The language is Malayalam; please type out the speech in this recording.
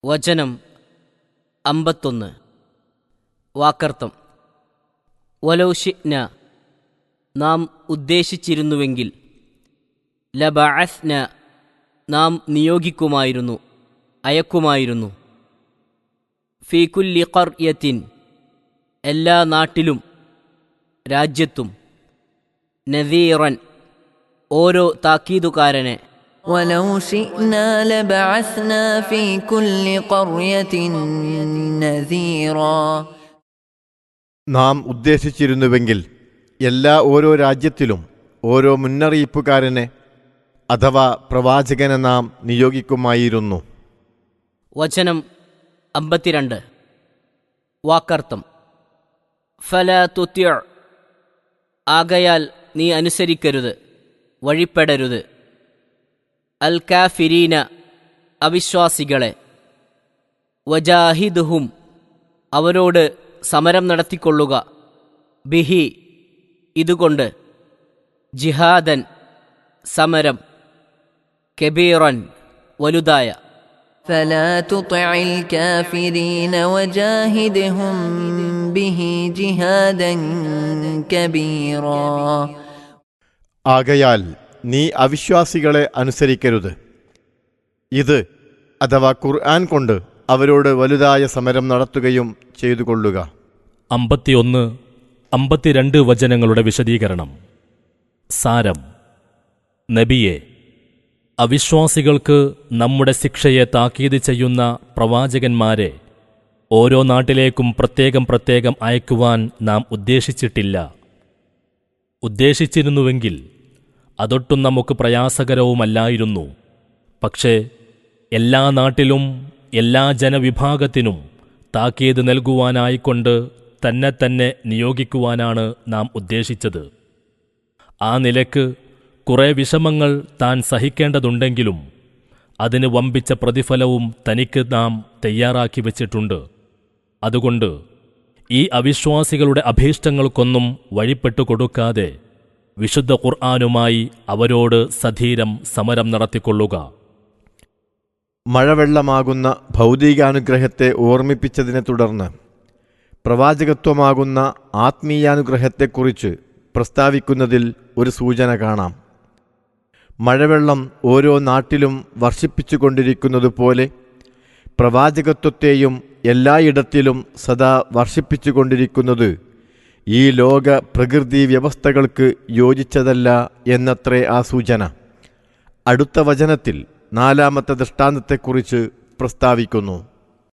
വചനം 51. വാക്കർത്ഥം. വലൗഷിഅ്ന, നാം ഉദ്ദേശിച്ചിരുന്നുവെങ്കിൽ, ലബഅസ്ന, നാം നിയോഗിക്കുമായിരുന്നു, അയക്കുമായിരുന്നു, ഫീ കുല്ലി ഖർയത്തിൻ, എല്ലാ നാട്ടിലും രാജ്യത്തും, നദീറൻ, ഓരോ താക്കീതുകാരനെ, ولو شئنا لبعثنا في كل قرية نذيرا, നാം ഉദ്ദേശിച്ചിരുന്നുവെങ്കിൽ എല്ലാ ഓരോ രാജ്യത്തിലും ഓരോ മുന്നറിയിപ്പുകാരനെ അഥവാ പ്രവാചകനെ നാം നിയോഗിക്കുമായിരുന്നു. വചനം 52. വാക്കർത്ഥം. ഫലാ തുത്യ', ആകയാൽ നീ അനുസരിക്കരുത്, വഴിപ്പെടരുത്, അൽ കാഫിരീന, അവിശ്വാസികളെ, വജാഹിദ്ഹും, അവരോട് സമരം നടത്തിക്കൊള്ളുക, ബിഹി, ഇതുകൊണ്ട്, ജിഹാദൻ, സമരം, കബീറൻ, വലുതായ. فلا تطع الكافرين وجاهدهم به جهادا كبيرا, ആകയാൽ നീ അവിശ്വാസികളെ അനുസരിക്കരുത്. ഇത് അഥവാ ഖുർആൻ കൊണ്ട് അവരോട് വലുതായ സമരം നടത്തുകയും ചെയ്തുകൊള്ളുക. 51-52 വചനങ്ങളുടെ വിശദീകരണം. സാരം. നബിയെ, അവിശ്വാസികൾക്ക് നമ്മുടെ ശിക്ഷയെ താക്കീത് ചെയ്യുന്ന പ്രവാചകന്മാരെ ഓരോ നാട്ടിലേക്കും പ്രത്യേകം അയക്കുവാൻ നാം ഉദ്ദേശിച്ചിട്ടില്ല. ഉദ്ദേശിച്ചിരുന്നുവെങ്കിൽ അതൊട്ടും നമുക്ക് പ്രയാസകരവുമല്ലായിരുന്നു. പക്ഷേ എല്ലാ നാട്ടിലും എല്ലാ ജനവിഭാഗത്തിനും താക്കീത് നൽകുവാനായിക്കൊണ്ട് തന്നെ നിയോഗിക്കുവാനാണ് നാം ഉദ്ദേശിച്ചത്. ആ നിലക്ക് കുറേ വിഷമങ്ങൾ താൻ സഹിക്കേണ്ടതുണ്ടെങ്കിലും അതിന് വമ്പിച്ച പ്രതിഫലവും തനിക്ക് നാം തയ്യാറാക്കി വച്ചിട്ടുണ്ട്. അതുകൊണ്ട് ഈ അവിശ്വാസികളുടെ അഭീഷ്ടങ്ങൾക്കൊന്നും വഴിപ്പെട്ടു കൊടുക്കാതെ വിശുദ്ധ ഖുർആനുമായി അവരോട് സധീരം സമരം നടത്തിക്കൊള്ളുക. മഴവെള്ളമാകുന്ന ഭൗതികാനുഗ്രഹത്തെ ഓർമ്മിപ്പിച്ചതിനെ തുടർന്ന് പ്രവാചകത്വമാകുന്ന ആത്മീയാനുഗ്രഹത്തെക്കുറിച്ച് പ്രസ്താവിക്കുന്നതിൽ ഒരു സൂചന കാണാം. മഴവെള്ളം ഓരോ നാട്ടിലും വർഷിപ്പിച്ചുകൊണ്ടിരിക്കുന്നതുപോലെ പ്രവാചകത്വത്തെയും എല്ലായിടത്തിലും സദാ വർഷിപ്പിച്ചുകൊണ്ടിരിക്കുന്നത് ഈ ലോക പ്രകൃതി വ്യവസ്ഥകൾക്ക് യോജിച്ചതല്ല എന്നത്രേ ആ സൂചന. അടുത്ത വചനത്തിൽ 4-ാമത്തെ ദൃഷ്ടാന്തത്തെക്കുറിച്ച് പ്രസ്താവിക്കുന്നു.